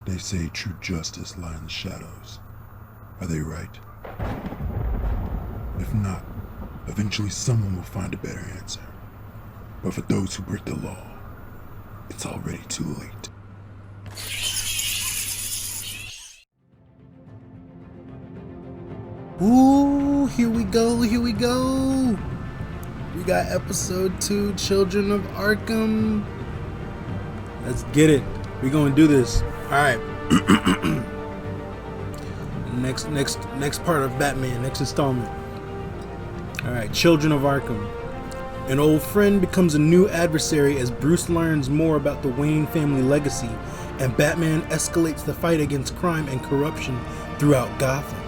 They say true justice lies in the shadows. Are they right? If not, eventually someone will find a better answer. But for those who break the law, it's already too late. Ooh, here we go, here we go. We got episode 2, Children of Arkham. Let's get it. We're gonna do this. Alright. next part of Batman, next installment. Alright, Children of Arkham. An old friend becomes a new adversary as Bruce learns more about the Wayne family legacy, and Batman escalates the fight against crime and corruption throughout Gotham.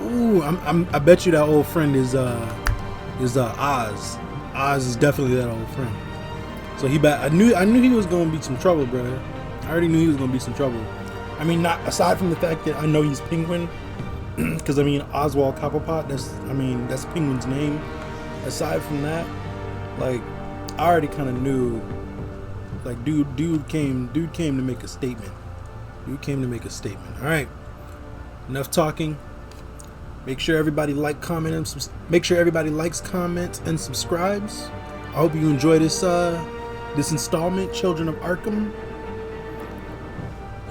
Ooh, I bet you that old friend is Oz. Oz is definitely that old friend. So I knew he was gonna be some trouble, bro. I already knew he was gonna be some trouble. I mean, not aside from the fact that I know he's Penguin, because I mean Oswald Cobblepot. That's Penguin's name. Aside from that, like I already kind of knew. Like dude came to make a statement. Dude came to make a statement. All right, enough talking. Make sure everybody likes, comments, and subscribes. I hope you enjoy this installment, Children of Arkham.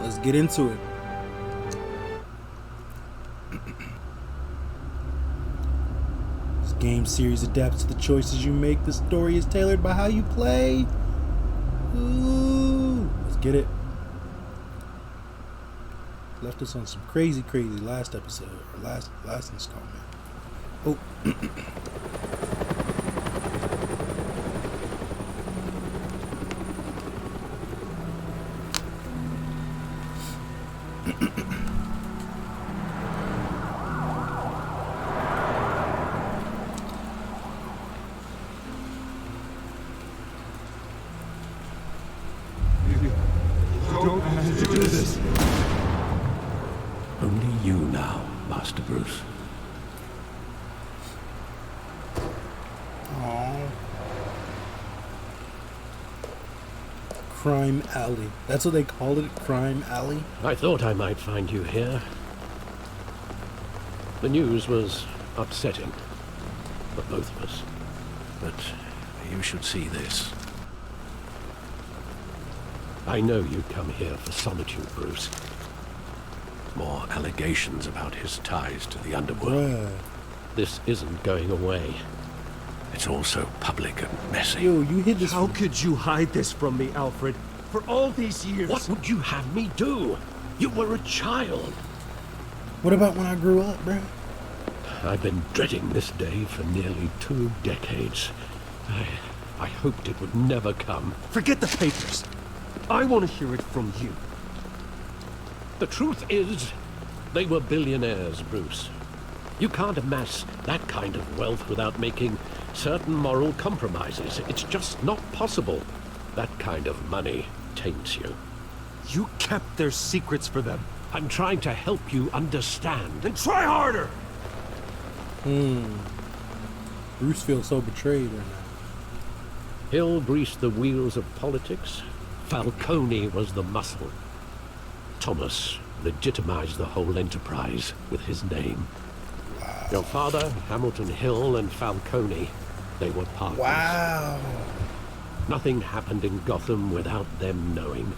Let's get into it. This game series adapts to the choices you make. The story is tailored by how you play. Ooh, let's get it. Left us on some crazy last episode, or last installment. Oh. Don't have to do this. Only you now, Master Bruce. Aww. Crime Alley. That's what they called it, Crime Alley? I thought I might find you here. The news was upsetting for both of us. But you should see this. I know you'd come here for solitude, Bruce. More allegations about his ties to the underworld. Bruh. This isn't going away. It's all so public and messy. Yo, you hit this. How could you hide this from me, Alfred? For all these years. What would you have me do? You were a child. What about when I grew up, bruh? I've been dreading this day for nearly 2 decades. I hoped it would never come. Forget the papers. I want to hear it from you. The truth is, they were billionaires, Bruce. You can't amass that kind of wealth without making certain moral compromises. It's just not possible. That kind of money taints you. You kept their secrets for them. I'm trying to help you understand. Then try harder! Bruce feels so betrayed right now. Hill greased the wheels of politics. Falcone was the muscle. Thomas legitimized the whole enterprise with his name. Wow. Your father, Hamilton Hill, and Falcone, they were partners. Wow. Nothing happened in Gotham without them knowing.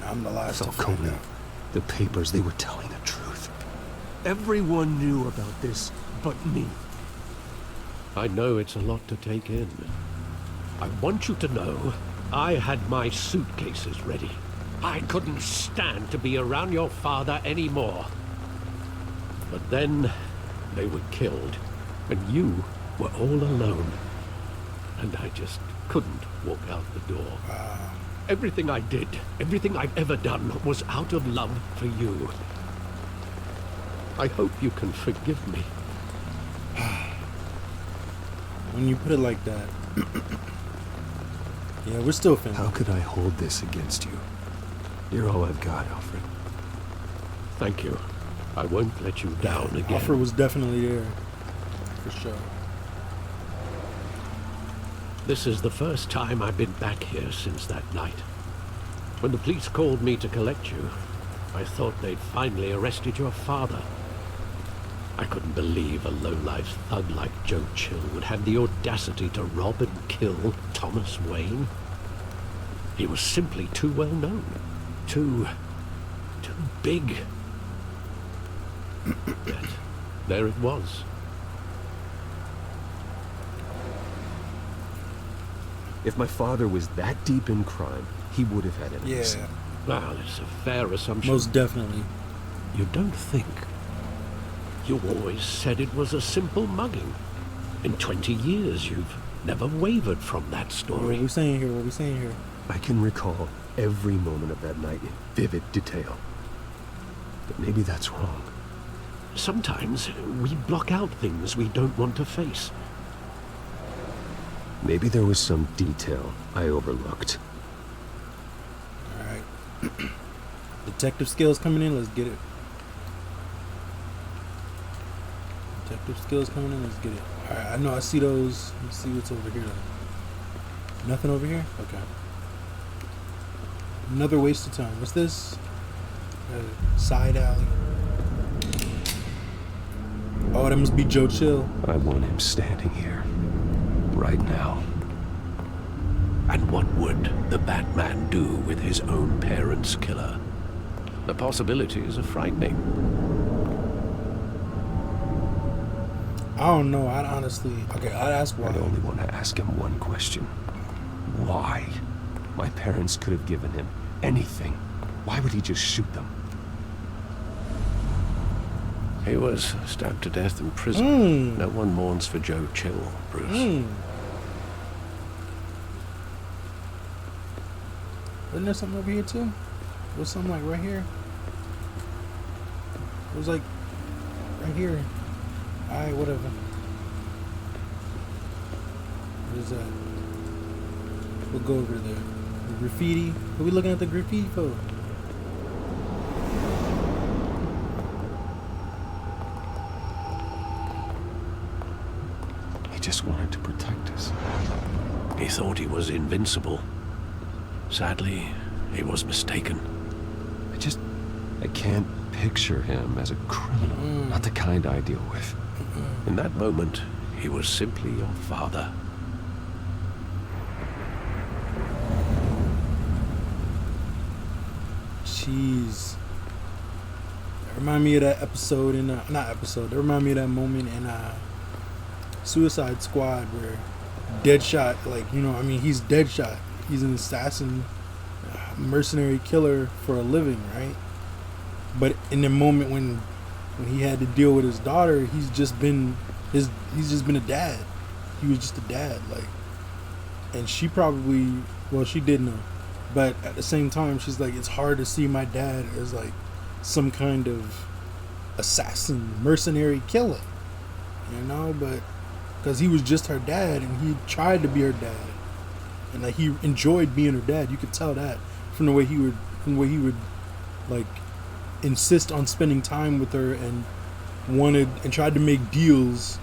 I'm the last to find Falcone, out. the papers, they were telling the truth. Everyone knew about this but me. I know it's a lot to take in. I want you to know I had my suitcases ready. I couldn't stand to be around your father anymore. But then they were killed, and you were all alone. And I just couldn't walk out the door. Wow. Everything I did, everything I've ever done, was out of love for you. I hope you can forgive me. When you put it like that. Yeah, we're still family. How could I hold this against you? You're all I've got, Alfred. Thank you. I won't let you down again. Offer was definitely there. For sure. This is the first time I've been back here since that night. When the police called me to collect you, I thought they'd finally arrested your father. I couldn't believe a low-life thug like Joe Chill would have the audacity to rob and kill Thomas Wayne. He was simply too well known. Too big. Yet, there it was. If my father was that deep in crime, he would have had enemies. Yeah, Well, it's a fair assumption. most definitely. You don't think? You always said it was a simple mugging. In 20 years, you've never wavered from that What story. are we saying here? What are we saying here? I can recall every moment of that night in vivid detail. But maybe that's wrong. Sometimes we block out things we don't want to face. Maybe there was some detail I overlooked. All right. Detective skills coming in. Let's get it. Detective skills coming in. Let's get it. All right. I know. I see those. Let's see what's over here. Though. Nothing over here. Okay. Another waste of time. What's this? Side alley. Oh, that must be Joe Chill. I want him standing here. Right now. And what would the Batman do with his own parents' killer? The possibilities are frightening. I don't know. I'd honestly. Okay, I'd ask why. I only want to ask him one question. Why? My parents could have given him anything. Why would he just shoot them? He was stabbed to death in prison. Mm. No one mourns for Joe Chill, Bruce. Wasn't there something over here too? Was something like right here? It was like right here. Alright, whatever. What is that? We'll go over there. The graffiti. What are we looking at the graffiti for? He just wanted to protect us. He thought he was invincible. Sadly, he was mistaken. I can't picture him as a criminal. Not the kind I deal with. In that moment, he was simply your father. Jeez. That remind me of that episode in not episode. That remind me of that moment in Suicide Squad where Deadshot, like, you know, I mean, he's Deadshot. He's an assassin, mercenary killer for a living, right? But in the moment when he had to deal with his daughter, he's just been a dad. He was just a dad, like, and she probably, well, she did know, but at the same time, she's like, it's hard to see my dad as like some kind of assassin, mercenary killer, you know, but because he was just her dad and he tried to be her dad, and like he enjoyed being her dad. You could tell that from the way he would like insist on spending time with her and tried to make deals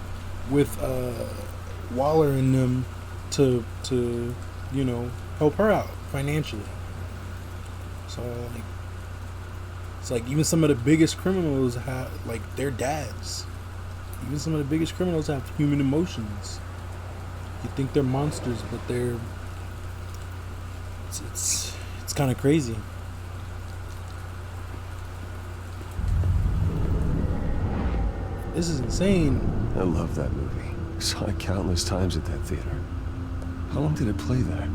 with Waller and them to you know, help her out financially. So like, it's like even some of the biggest criminals have like their dads. Even some of the biggest criminals have human emotions. You think they're monsters, but they're it's kind of crazy. This is insane. I love that movie. Saw it countless times at that theater. How long did it play there?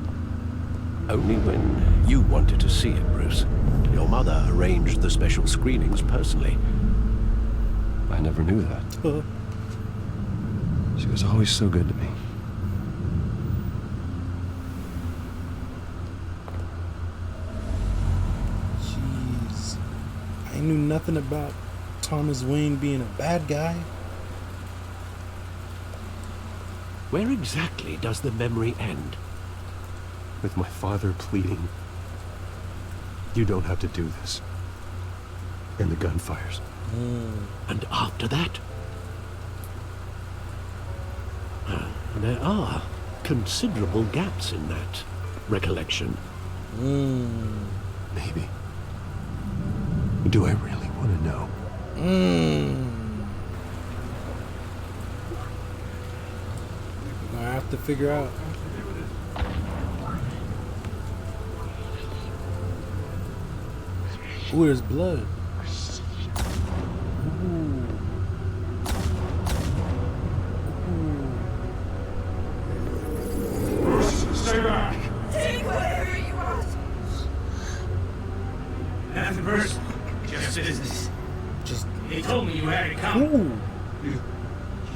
Only when you wanted to see it, Bruce. Your mother arranged the special screenings personally. I never knew that. She was always so good to me. Jeez. I knew nothing about Thomas Wayne being a bad guy. Where exactly does the memory end? With my father pleading, "You don't have to do this." And the gunfires. And after that? There are considerable gaps in that recollection. Do I really want to know? We're gonna have to figure out. Ooh, there's blood. Ooh. Stay back! Take whatever you want. Nothing personal. Just business. Just. He told me you had it coming. Ooh. You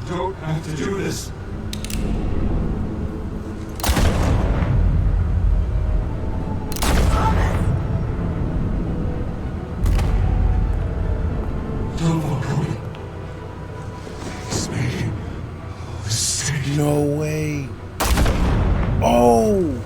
don't have to do this. Don't walk away. It's making a mistake. No way. Oh.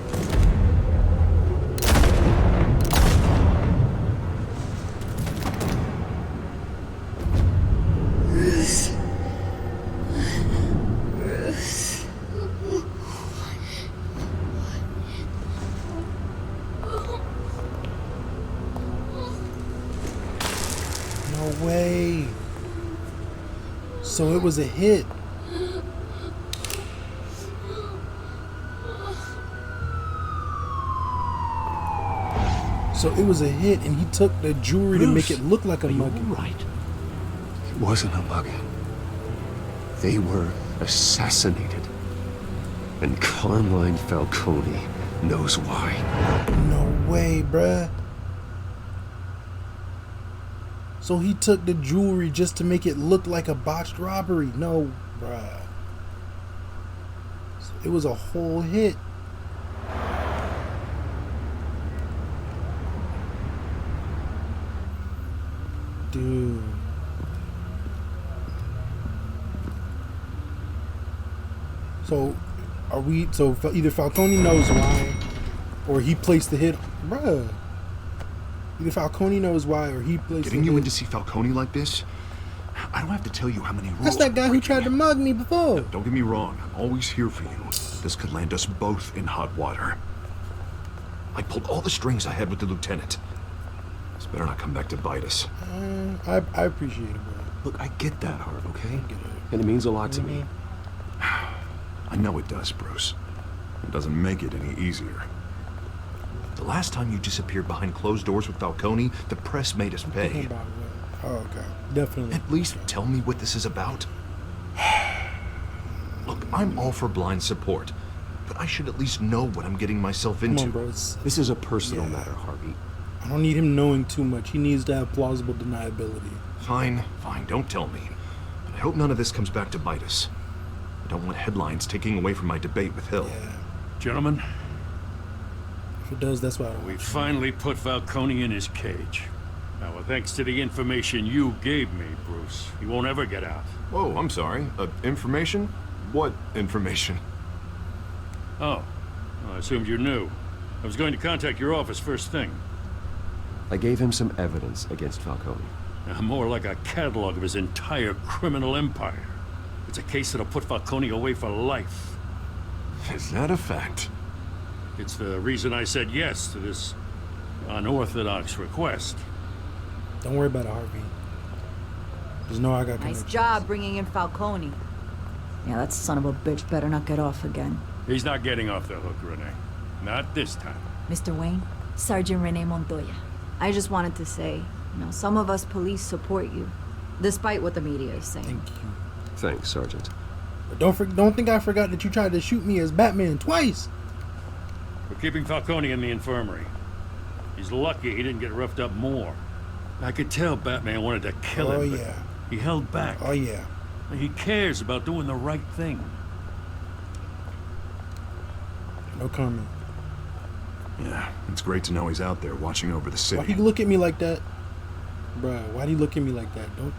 No way. So it was a hit. So it was a hit, and he took the jewelry to make it look like a Are you mugging. all right? It wasn't a mugging. They were assassinated. And Carmine Falcone knows why. No way, bruh. So he took the jewelry just to make it look like a botched robbery. No, bruh. So it was a whole hit. Dude. So, are we? So either Falcone knows why, or he placed the hit, bruh. Either Falcone knows why, or he placed. Getting the you hit. in to see Falcone like this? I don't have to tell you how many rules. That's that guy we're who tried to breaking. mug me before. Don't get me wrong. I'm always here for you. This could land us both in hot water. I pulled all the strings I had with the lieutenant. This better not come back to bite us. I appreciate it, bro. Look, I get that, Hart, okay? Get it. And it means a lot to me. I know it does, Bruce. It doesn't make it any easier. The last time you disappeared behind closed doors with Falcone, the press made us Thinking pay. about what? Oh, okay. Definitely. At least tell me what this is about. Look, I'm all for blind support, but I should at least know what I'm getting myself Come into. on, bro. This is a personal Yeah. matter, Harvey. I don't need him knowing too much. He needs to have plausible deniability. Fine, don't tell me. But I hope none of this comes back to bite us. I don't want headlines taking away from my debate with Hill. Yeah. Gentlemen, If it does, that's why I don't we want finally put Falcone in his cage. Now, thanks to the information you gave me, Bruce, he won't ever get out. Whoa, I'm sorry. Information? What information? Oh, well, I assumed you knew. I was going to contact your office first thing. I gave him some evidence against Falcone. More like a catalog of his entire criminal empire. It's a case that'll put Falcone away for life. Is that a fact? It's the reason I said yes to this unorthodox request. Don't worry about it, Harvey. Just know I got Nice connections. job bringing in Falcone. Yeah, that son of a bitch better not get off again. He's not getting off the hook, Renee. Not this time. Mr. Wayne, Sergeant Rene Montoya. I just wanted to say, some of us police support you, despite what the media is saying. Thank you. Thanks, Sergeant. But don't think I forgot that you tried to shoot me as Batman twice. We're keeping Falcone in the infirmary. He's lucky he didn't get roughed up more. I could tell Batman wanted to kill him, Oh, but yeah. he held back. Oh, yeah. He cares about doing the right thing. No comment. Yeah, it's great to know he's out there watching over the Why'd he city. look at me like that? Bruh, why'd he look at me like that? Don't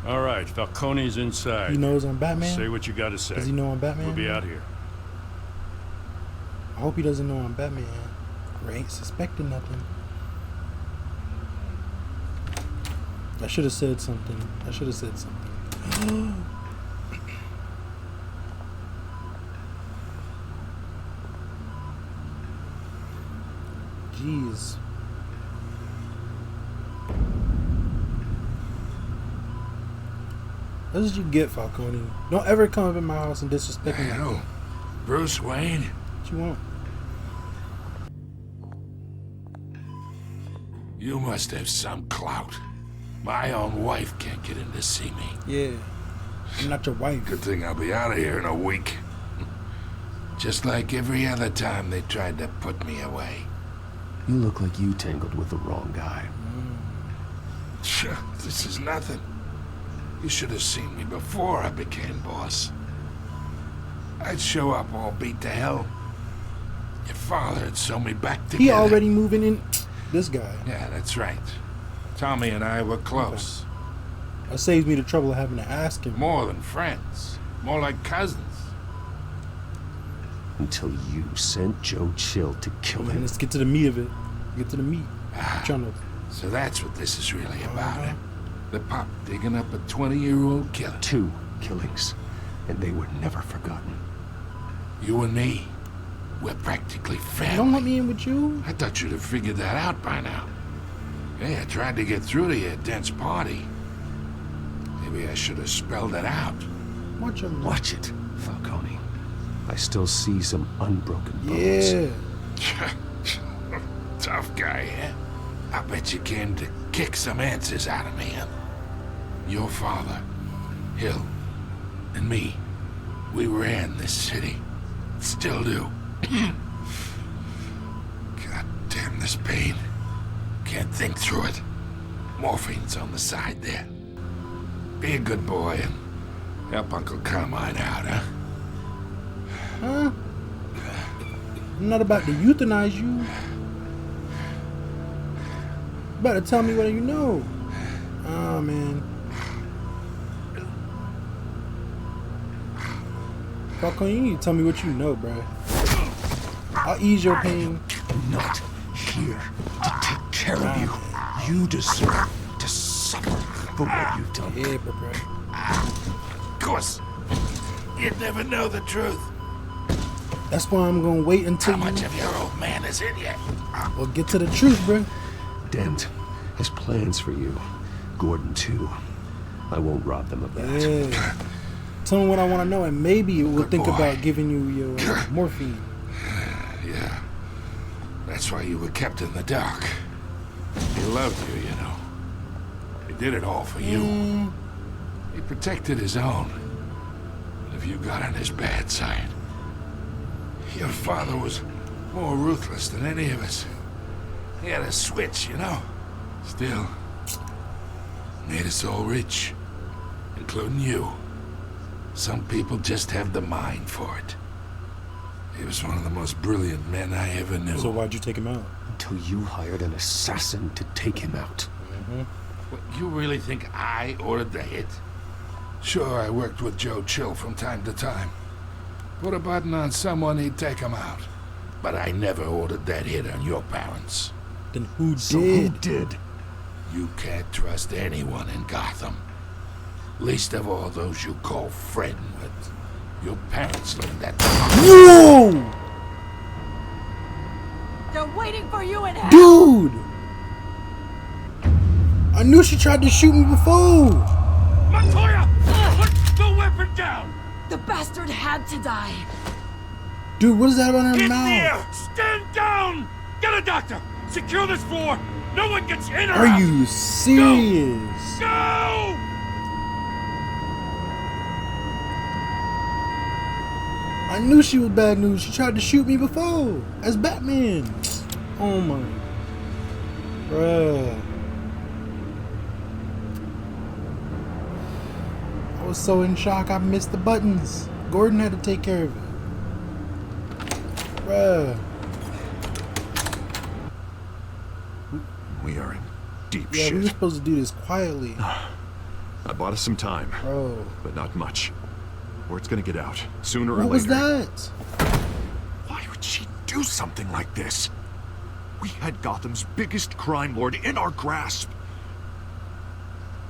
All right, Falcone's inside. he knows I'm Batman? Say what you gotta say. Does he know I'm Batman? We'll be out here. I hope he doesn't know I'm Batman. Or ain't suspecting nothing. I should have said something. Jeez. That's what you get, Falcone. Don't ever come up in my house and disrespect me. Hello, Bruce Wayne. What you want? You must have some clout. My own wife can't get in to see me. Yeah. I'm not your wife. Good thing I'll be out of here in a week. Just like every other time they tried to put me away. You look like you tangled with the wrong guy. This is nothing. You should have seen me before I became boss. I'd show up all beat to hell. Your father had sewn me back together. He already moving in. This guy. Yeah, that's right. Tommy and I were close. Okay. That saves me the trouble of having to ask him. More than friends. More like cousins. Until you sent Joe Chill to kill Man, him. let's get to the meat of it. Get to the meat. I'm trying to... So that's what this is really about, huh? The pop digging up a 20-year-old killer. 2 killings, and they were never forgotten. You and me, we're practically family. Don't let me in with you. I thought you'd have figured that out by now. Yeah, I tried to get through to your dense party. Maybe I should have spelled it out. Watch him. Watch it, Falcone. I still see some unbroken bones. Yeah. Tough guy, eh? I bet you came to kick some answers out of me, huh? Your father, Hill, and me, we ran this city. Still do. God damn this pain. Can't think through it. Morphine's on the side there. Be a good boy and help Uncle Carmine out, huh? Huh? I'm not about to euthanize you. You better tell me what you know. Oh, man. Falcone, you need to tell me what you know, bro. I'll ease your pain. I'm not here to take care of you. You deserve to suffer for what you've done. Yeah, bro. Of course. You'd never know the truth. That's why I'm gonna wait until How much of your old man is in you? We'll get to the truth, bro. Dent has plans for you. Gordon, too. I won't rob them of that. Yeah. Tell me what I want to know, and maybe we'll Good think boy. about giving you your morphine. Yeah. That's why you were kept in the dark. He loved you, you know. He did it all for you. He protected his own. But if you got on his bad side, your father was more ruthless than any of us. He had a switch, you know. Still, made us all rich, including you. Some people just have the mind for it. He was one of the most brilliant men I ever knew. So why'd you take him out? Until you hired an assassin to take him out. What, you really think I ordered the hit? Sure, I worked with Joe Chill from time to time. Put a button on someone, he'd take him out. But I never ordered that hit on your parents. Then who did? So who did? You can't trust anyone in Gotham. Least of all those you call friend with. Your parents learned that. Whoa! They're waiting for you in hell. Dude! I knew she tried to shoot me before! Montoya! Put the weapon down! The bastard had to die. Dude, what is that on her Get in the mouth? air! Stand down! Get a doctor! Secure this floor! No one gets in or Are out! you serious? Go! I knew she was bad news. She tried to shoot me before as Batman. Oh my. Bruh. I was so in shock I missed the buttons. Gordon had to take care of it. Bruh. We are in deep Yeah, we were shit. supposed to do this quietly. I bought us some time, Bro. but not much. Word's gonna get out, sooner or What later. was that? Why would she do something like this? We had Gotham's biggest crime lord in our grasp.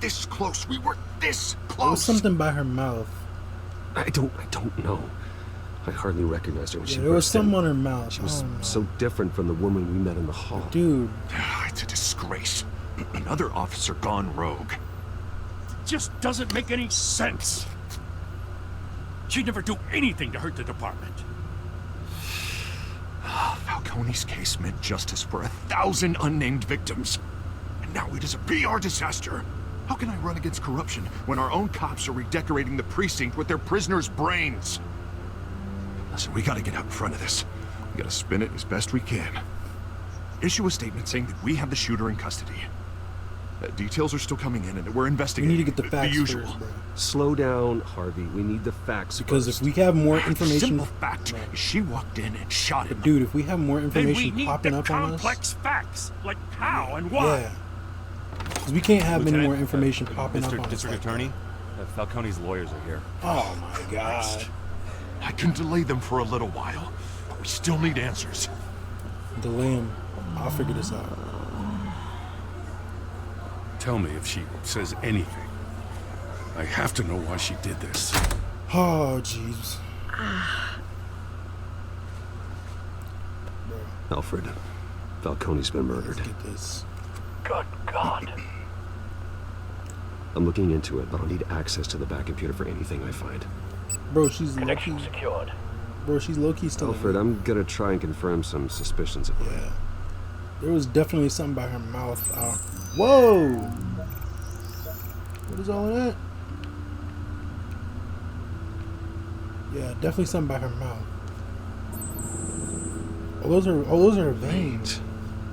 This close. We were this There was close. something by her mouth. I don't know. I hardly recognized her when she Yeah, there was burst in. something on her mouth. She was Oh, no. so different from the woman we met in the hall. Dude. It's a disgrace. Another officer gone rogue. just doesn't make any sense. She'd never do anything to hurt the department. Falcone's case meant justice for 1,000 unnamed victims. And now it is a PR disaster. How can I run against corruption when our own cops are redecorating the precinct with their prisoners' brains? Listen, we gotta get out in front of this. We gotta spin it as best we can. Issue a statement saying that we have the shooter in custody. Details are still coming in and we're We investigating. need to get the facts usual. first, bro. Slow down, Harvey. We need the facts Because first. if we have more The information, simple fact is she walked in and shot him. dude, if we have more Then we information need popping the up on us, complex facts, like how and why. yeah. Because we can't have any Lieutenant, more information popping up on us. District like Attorney, Falcone's lawyers are here. that. Oh my god. I can delay them for a little while, but we still need answers. Delay him. I'll figure this out. Tell me if she says anything. I have to know why she did this. Oh, jeez. Alfred, Falcone's been murdered. Let's get this. Good God. I'm looking into it, but I'll need access to the back computer for anything I find. Bro, she's low-key. Connection secured. Bro, she's low-key still. Alfred, I'm gonna try and confirm some suspicions of mine. Yeah. There was definitely something by her mouth. Whoa! What is all of that? Yeah, definitely something by her mouth. Oh, those are her veins.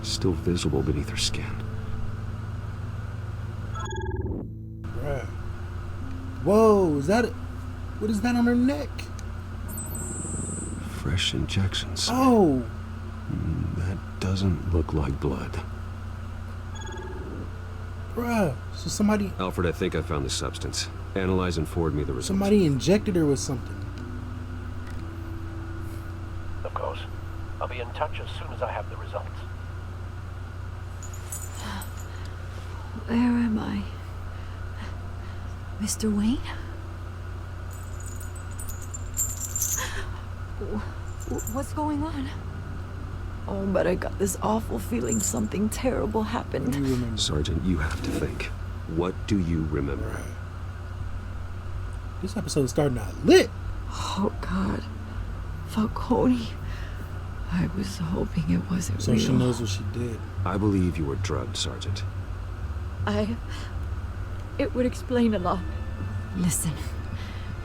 Still visible beneath her skin. Bruh. Whoa, is that what is that on her neck? Fresh injections. Oh! That doesn't look like blood. Bruh. So somebody Alfred, I think I found the substance. Analyze and forward me the results. somebody injected her with something. Of course. I'll be in touch as soon as I have the results. Where am I? Mr. Wayne? What's going on? Oh, but I got this awful feeling something terrible What happened. do you remember? Sergeant, you have to think. What do you remember? Bruh. This episode's starting out lit. Oh, God. Falcone. I was hoping it wasn't So real. she knows what she did. I believe you were drugged, Sergeant. It would explain a lot. Listen,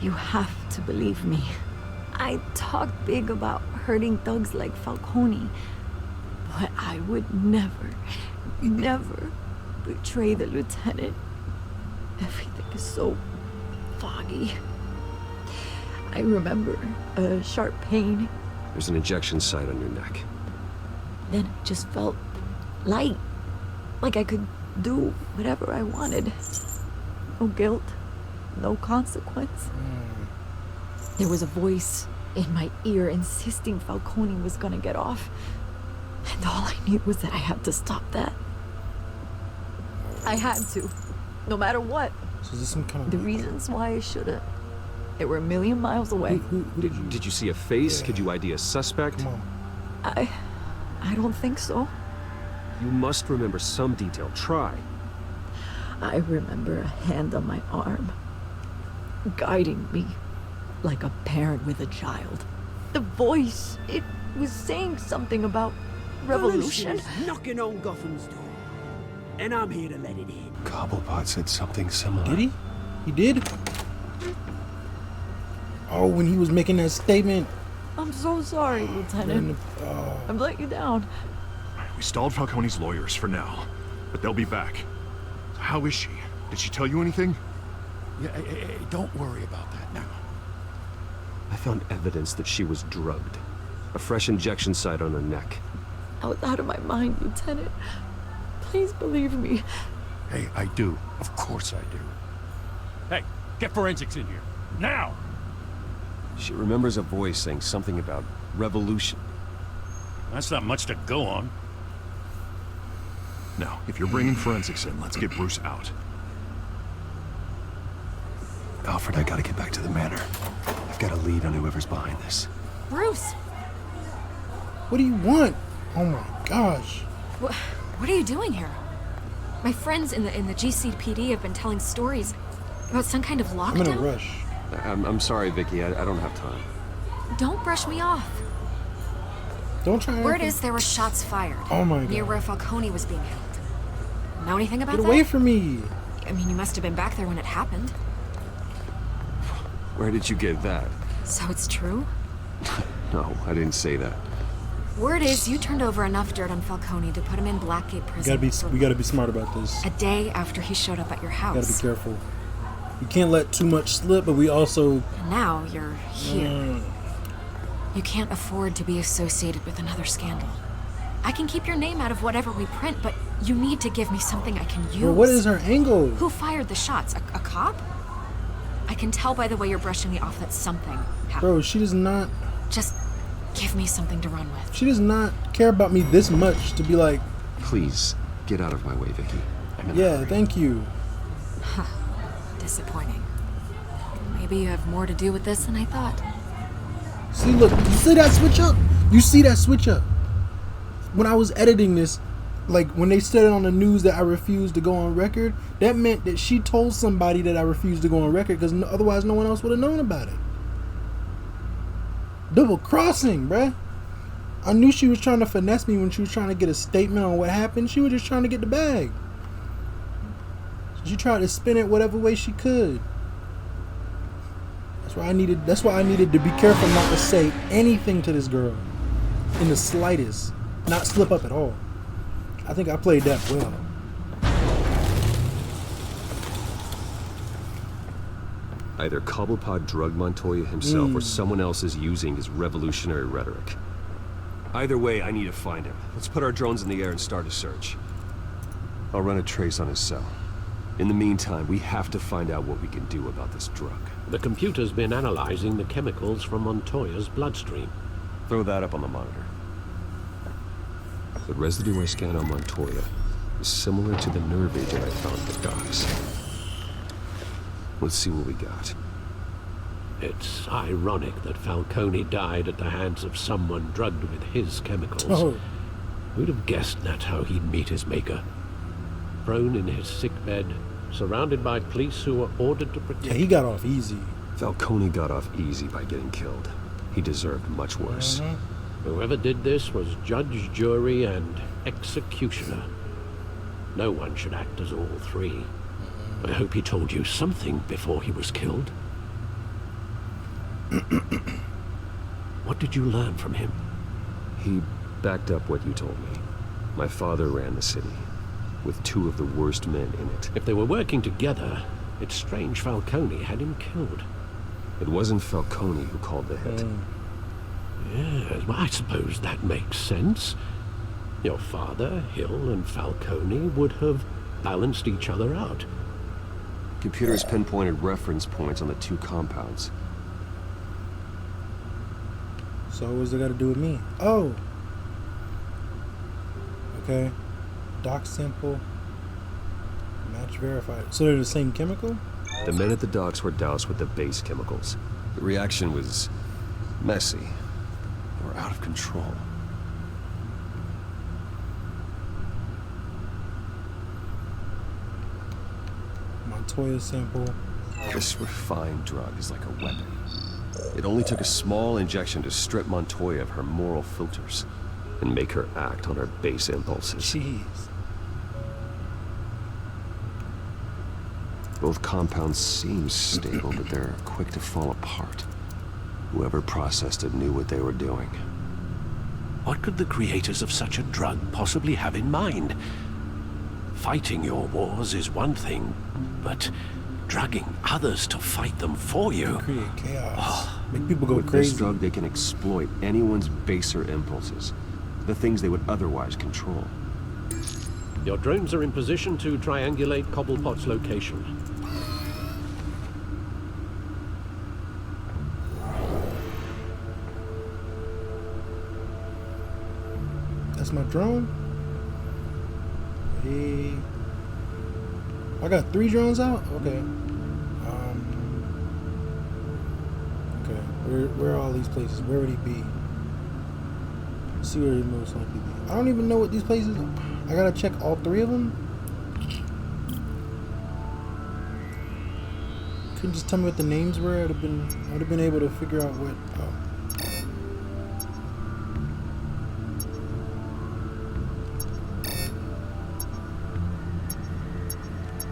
you have to believe me. I talked big about hurting thugs like Falcone, but I would never betray the lieutenant. Everything is so foggy. I remember a sharp pain, There's an injection site on your neck. then it just felt light, like I could do whatever I wanted. No guilt, no consequence. There was a voice in my ear insisting Falcone was gonna get off. And all I knew was that I had to stop that. I had to, no matter what. So is this some kind of The reasons why I shouldn't, they were a million miles away. who did you? Did you see a face? Yeah. Could you ID a suspect? Come on. I don't think so. You must remember some detail. Try. I remember a hand on my arm, guiding me like a parent with a child. The voice, it was saying something about revolution. is knocking on Gotham's door, and I'm here to let it in. Cobblepot said something similar. Did he? He did? Oh, when he was making that statement. I'm so sorry, Lieutenant. I've let you down. We stalled Falcone's lawyers for now, but they'll be back. How is she? Did she tell you anything? Yeah, hey, don't worry about that now. I found evidence that she was drugged. A fresh injection site on her neck. I was out of my mind, Lieutenant. Please believe me. Hey, I do. Of course I do. Hey, get forensics in here. Now! She remembers a voice saying something about revolution. That's not much to go on. Now, if you're bringing forensics in, let's get Bruce out. Alfred, I gotta get back to the manor. I've got a lead on whoever's behind this. Bruce, What do you want? Oh my gosh. What are you doing here? My friends in the GCPD have been telling stories. About some kind of I'm in a lockdown? rush. I'm sorry, Vicky. I don't have time. Don't brush me off. Don't try. Word is there were shots fired. Oh my Near God. where Falcone was being held. Know anything about Get that? away from me. I mean, you must have been back there when it happened. Where did you get that? So it's true? No, I didn't say that. Word is you turned over enough dirt on Falcone to put him in Blackgate prison. We gotta be smart about this. A day after he showed up at your house. Gotta be careful. You can't let too much slip, but we also. And now you're here. You can't afford to be associated with another scandal. I can keep your name out of whatever we print, but you need to give me something I can use. Bro, what is her angle? Who fired the shots? A cop? I can tell by the way you're brushing me off that something happened. Bro, she does not. Just give me something to run with. She does not care about me this much to be like. Please, get out of my way, Vicky. Yeah, thank you. Huh. Disappointing. Maybe you have more to do with this than I thought. See, look, you see that switch up? You see that switch up? When I was editing this, like when they said it on the news that I refused to go on record, that meant that she told somebody that I refused to go on record because otherwise no one else would have known about it. Double crossing, bruh. I knew she was trying to finesse me when she was trying to get a statement on what happened. She was just trying to get the bag. She tried to spin it whatever way she could. That's why I needed to be careful not to say anything to this girl in the slightest. Not slip up at all. I think I played that well. Either Cobblepot drugged Montoya himself or someone else is using his revolutionary rhetoric. Either way, I need to find him. Let's put our drones in the air and start a search. I'll run a trace on his cell. In the meantime, we have to find out what we can do about this drug. The computer's been analyzing the chemicals from Montoya's bloodstream. Throw that up on the monitor. The residue I scanned on Montoya is similar to the nerve agent I found at the docks. Let's see what we got. It's ironic that Falcone died at the hands of someone drugged with his chemicals. Oh. Who'd have guessed that's how he'd meet his maker? Prone in his sickbed, surrounded by police who were ordered to protect Yeah, he got off easy. Falcone got off easy by getting killed. He deserved much worse. Whoever did this was judge, jury, and executioner. No one should act as all three. I hope he told you something before he was killed. What did you learn from him? He backed up what you told me. My father ran the city, with two of the worst men in it. If they were working together, it's strange Falcone had him killed. It wasn't Falcone who called the hit. Yes, well, I suppose that makes sense. Your father, Hill, and Falcone would have balanced each other out. Computers pinpointed reference points on the two compounds. So what's it got to do with me? Oh. Okay. Doc sample. Match verified. So they're the same chemical? The men at the docks were doused with the base chemicals. The reaction was messy. Or out of control. Montoya sample. This refined drug is like a weapon. It only took a small injection to strip Montoya of her moral filters and make her act on her base impulses. Jeez. Both compounds seem stable, but they're quick to fall apart. Whoever processed it knew what they were doing. What could the creators of such a drug possibly have in mind? Fighting your wars is one thing, but drugging others to fight them for you... Create chaos. Make people go With crazy. this drug, they can exploit anyone's baser impulses. The things they would otherwise control. Your drones are in position to triangulate Cobblepot's location. That's my drone? Hey. I got 3 drones out? Okay. Okay. Where are all these places? Where would he be? Let's see where he most likely be. I don't even know what these places are. I gotta check all 3 of them? couldn't just tell me what the names were, I would have been able to figure out what.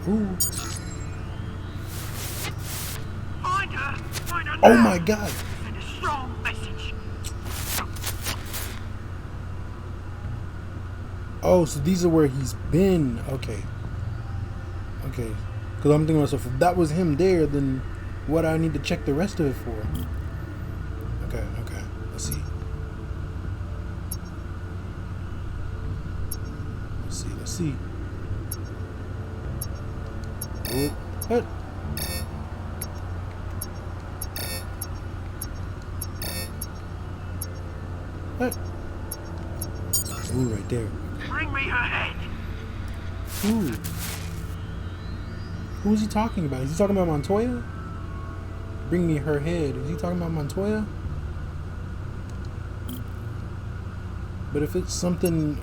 Ooh. Oh my God! Send a strong message. Oh, so these are where he's been. Okay. Okay. Because I'm thinking to myself, if that was him there, then what do I need to check the rest of it for? Okay, okay. Let's see. Let's see. Oh, what? What? Ooh, right there. Bring me her head. Ooh. Who is he talking about? Is he talking about Montoya? Bring me her head. Is he talking about Montoya? But if it's something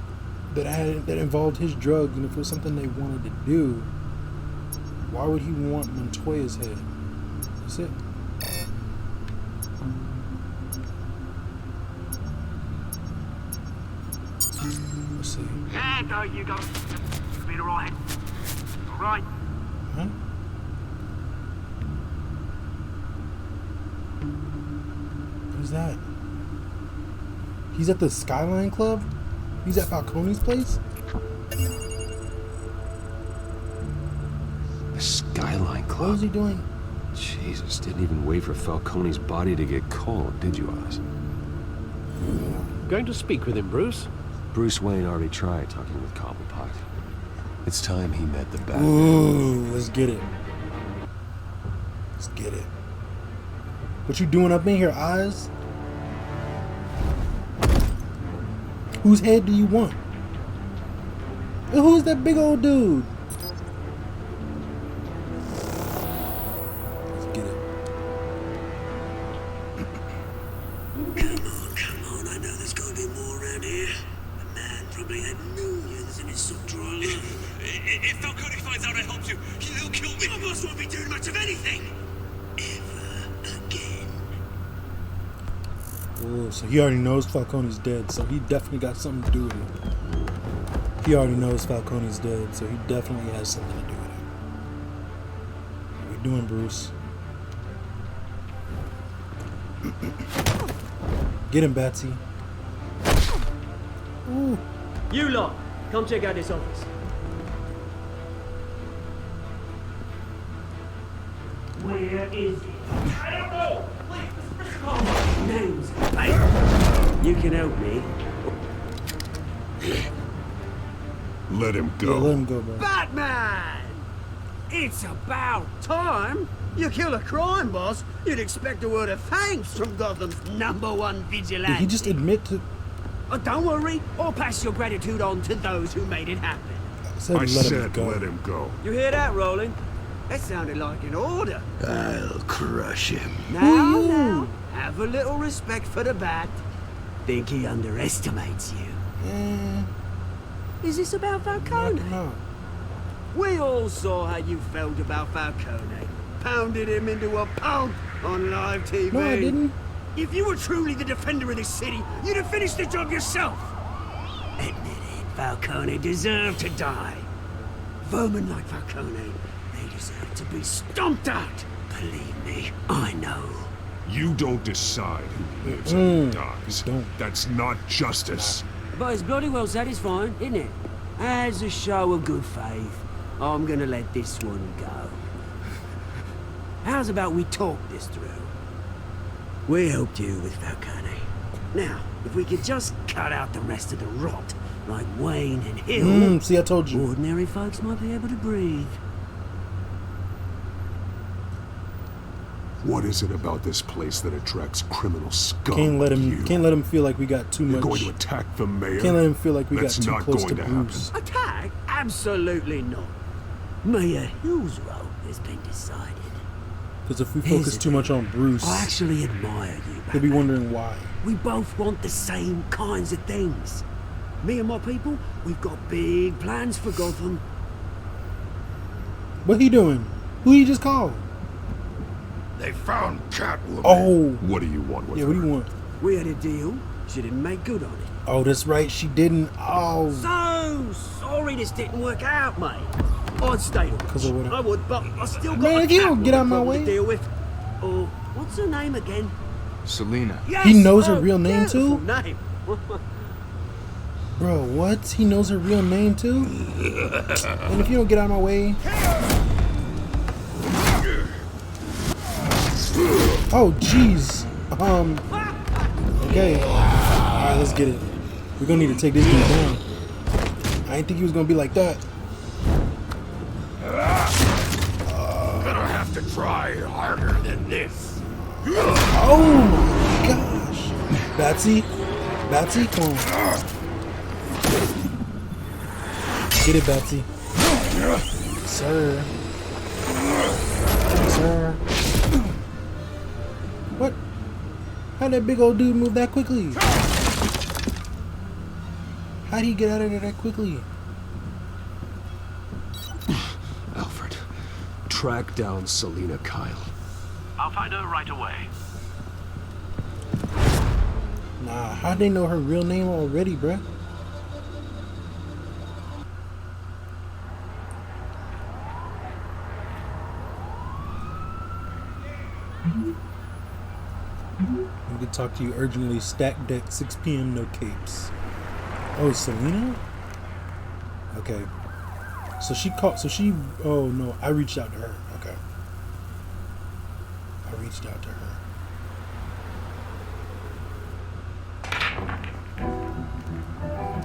that involved his drugs, and if it was something they wanted to do, why would he want Montoya's head? That's it. Let's see. There go, you go. Been alright. Alright. Huh? Who's that? He's at the Skyline Club? He's at Falcone's place? The Skyline What Club? was he doing? Jesus, didn't even wait for Falcone's body to get cold, did you, Oz? Going to speak with him, Bruce? Bruce Wayne already tried talking with Cobblepot. It's time he met the Batman. Ooh, let's get it. Let's get it. What you doing up in here, Oz? Whose head do you want? And who's that big old dude? Let's get it. Come on, I know there's gotta be more around here. The man probably had millions in his sock drawer alone. If Falcone finds out I helped you, he'll kill me. My boss won't be doing much of anything. Ever again. Oh, so he already knows Falcone's dead, so he definitely got something to do with it. He already knows Falcone's dead, so he definitely has something to do with it. What are you doing, Bruce? Get him, Batsy. Ooh. You lot, come check out this office. Where is it? I don't know! Wait, names. Hey, you can help me. Let him Yeah, go. let him go, bro. Batman! It's about time. You kill a crime boss, you'd expect a word of thanks from Gotham's #1 vigilante. Did he just admit to... Oh, don't worry, I'll pass your gratitude on to those who made it happen. I I said said let him go. You hear that, Roland? That sounded like an order. I'll crush him. Now, have a little respect for the Bat. Think he underestimates you. Is this about Falcone? No. We all saw how you felt about Falcone. Pounded him into a pulp on live TV. No, I didn't. If you were truly the defender of this city, you'd have finished the job yourself. Admit it, Falcone deserved to die. Vermin like Falcone, they deserve to be stomped out. Believe me, I know. You don't decide who lives and who dies. Don't. That's not justice. But it's bloody well satisfying, isn't it? As a show of good faith, I'm gonna let this one go. How's about we talk this through? We helped you with Falcone. Now, if we could just cut out the rest of the rot, like Wayne and Hill, See, I told you. ordinary folks might be able to breathe. What is it about this place that attracts criminal scum? Can't let like him. you? Can't let him feel like we got too You're much. going to attack the mayor? Can't let him feel like we That's got too not close to going to Bruce. Attack? Absolutely not. Mayor Hill's role has been decided. Because if we Here's focus the too much on Bruce, I actually admire you, he'll be Batman. wondering why. We both want the same kinds of things. Me and my people, we've got big plans for Gotham. What he doing? Who he just called? They found Catwoman. Oh, What do you want with yeah. her? What do you want? We had a deal. She didn't make good on it. Oh, that's right. She didn't. Oh, So sorry this didn't work out, mate. I'd stayed on. 'Cause of what? I would, but I still got Man, a if you don't get out my Catwoman way. to deal with. Oh, what's her name again? Selena. Yes! He knows her Oh, real name, too? beautiful name. bro, what? He knows her real name too? And if you don't get out of my way. Oh, jeez. Okay. Alright, let's get it. We're gonna need to take this dude down. I didn't think he was gonna be like that. Gonna have to try harder than this. Oh my gosh. Batsy? Batsy, come on. Get it, Batsy. Sir. Sir. What? How'd that big old dude move that quickly? How'd he get out of there that quickly? Alfred, track down Selena Kyle. I'll find her right away. Nah, how'd they know her real name already, bruh? We can talk to you urgently. Stack deck, 6 p.m. No capes. Oh, Selena? Okay. So she called. So she. Oh no, I reached out to her. Okay. I reached out to her.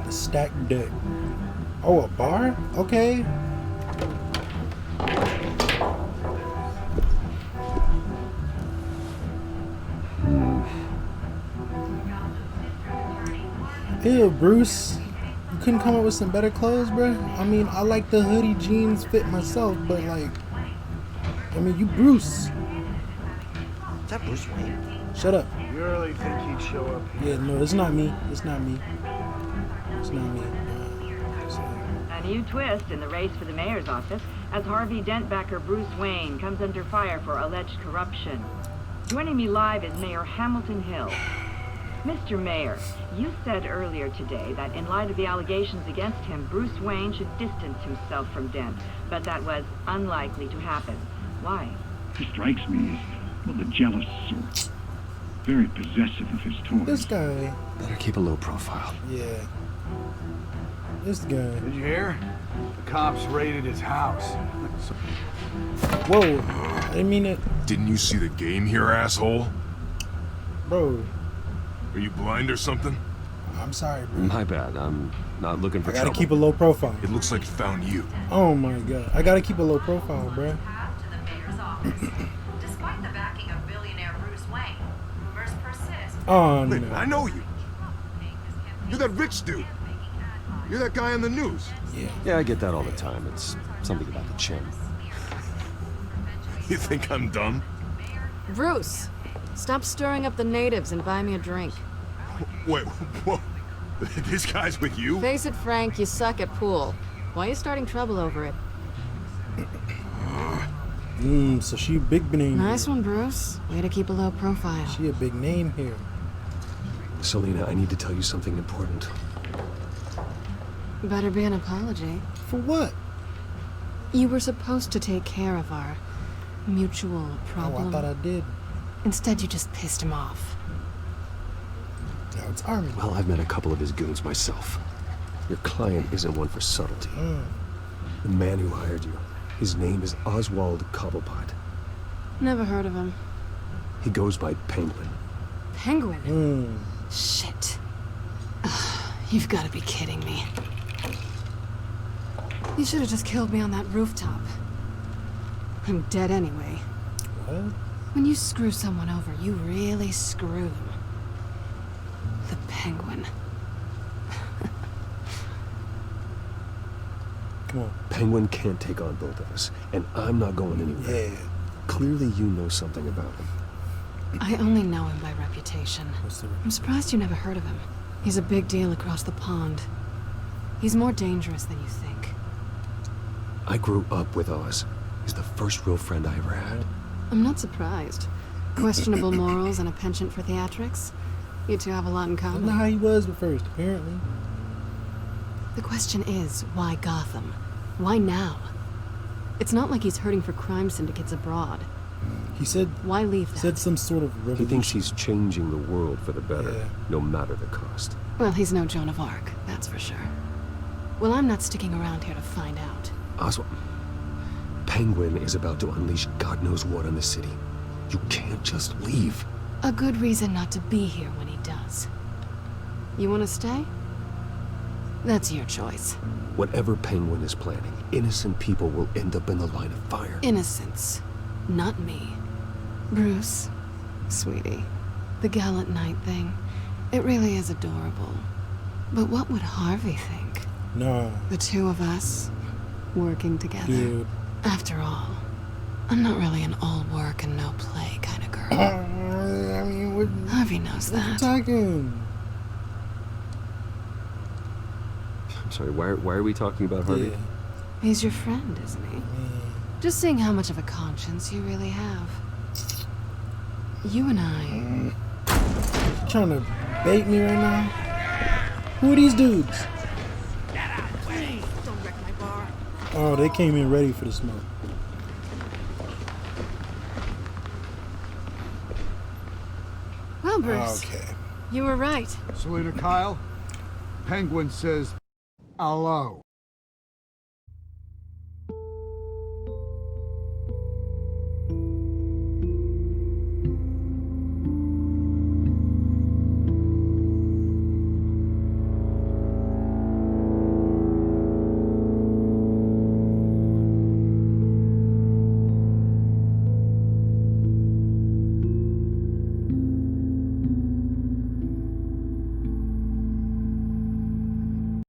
The stack deck. Oh, a bar? Okay. Ew, Bruce. You couldn't come up with some better clothes, bruh? I mean, I like the hoodie jeans fit myself, but like, I mean, you Bruce. Is that Bruce Wayne? Shut up. You really think he'd show up here? Yeah, no, it's not me. It's not me. It's not me. A new twist in the race for the mayor's office as Harvey Dent-backer Bruce Wayne comes under fire for alleged corruption. Joining me live is Mayor Hamilton Hill. Mr. Mayor, you said earlier today that in light of the allegations against him, Bruce Wayne should distance himself from Dent, but that was unlikely to happen. Why? He strikes me as, well, the jealous sort. Very possessive of his toys. This guy. Better keep a low profile. Yeah. This guy. Did you hear? The cops raided his house. Whoa. I didn't mean it. Didn't you see the game here, asshole? Bro. Are you blind or something? I'm sorry, bro. My bad. I'm not looking for I gotta trouble. keep a low profile. It looks like it found you. Oh my god. I gotta keep a low profile, bro. Despite the backing of billionaire Bruce Wayne, rumors persist. Oh Wait, no. I know you. You're that rich dude. You're that guy on the news. Yeah, I get that all the time. It's something about the chin. You think I'm dumb? Bruce, stop stirring up the natives and buy me a drink. Wait, whoa. This guy's with you? Face it, Frank, you suck at pool. Why are you starting trouble over it? So she a big name. Nice one, Bruce. Way to keep a low profile. She a big name here. Selena, I need to tell you something important. Better be an apology. For what? You were supposed to take care of our mutual Oh, problem. I thought I did. Instead, you just pissed him off. Now it's Army. Well, I've met a couple of his goons myself. Your client isn't one for subtlety. The man who hired you, his name is Oswald Cobblepot. Never heard of him. He goes by Penguin. Penguin? Shit. Ugh, you've got to be kidding me. You should have just killed me on that rooftop. I'm dead anyway. What? When you screw someone over, you really screw them. The Penguin. Come on. Penguin can't take on both of us, and I'm not going anywhere. Yeah. Clearly you know something about him. I only know him by reputation. I'm surprised you never heard of him. He's a big deal across the pond. He's more dangerous than you think. I grew up with Oz. He's the first real friend I ever had. I'm not surprised. Questionable morals and a penchant for theatrics. You two have a lot in That's common. not how he was at first, apparently. The question is, why Gotham? Why now? It's not like he's hurting for crime syndicates abroad. He said, why leave that? Said some sort of revolution. He thinks he's changing the world for the better, Yeah. no matter the cost. Well, he's no Joan of Arc, that's for sure. Well, I'm not sticking around here to find out. Oswald, Penguin is about to unleash God knows what on the city. You can't just leave. A good reason not to be here when he does. You want to stay? That's your choice. Whatever Penguin is planning, innocent people will end up in the line of fire. Innocence, not me. Bruce, sweetie, the gallant knight thing, it really is adorable. But what would Harvey think? No. The two of us, working together. Dude. After all, I'm not really an all work and no play kind of girl. I mean, what? Harvey knows What you that. talking? I'm sorry, why are we talking about Harvey? Yeah. He's your friend, isn't he? Just seeing how much of a conscience you really have. You and I... Trying to bait me right now? Who are these dudes? Don't wreck my bar. Oh, they came in ready for the smoke. Well, Bruce, Okay. you were right. Selena Kyle, Penguin says hello.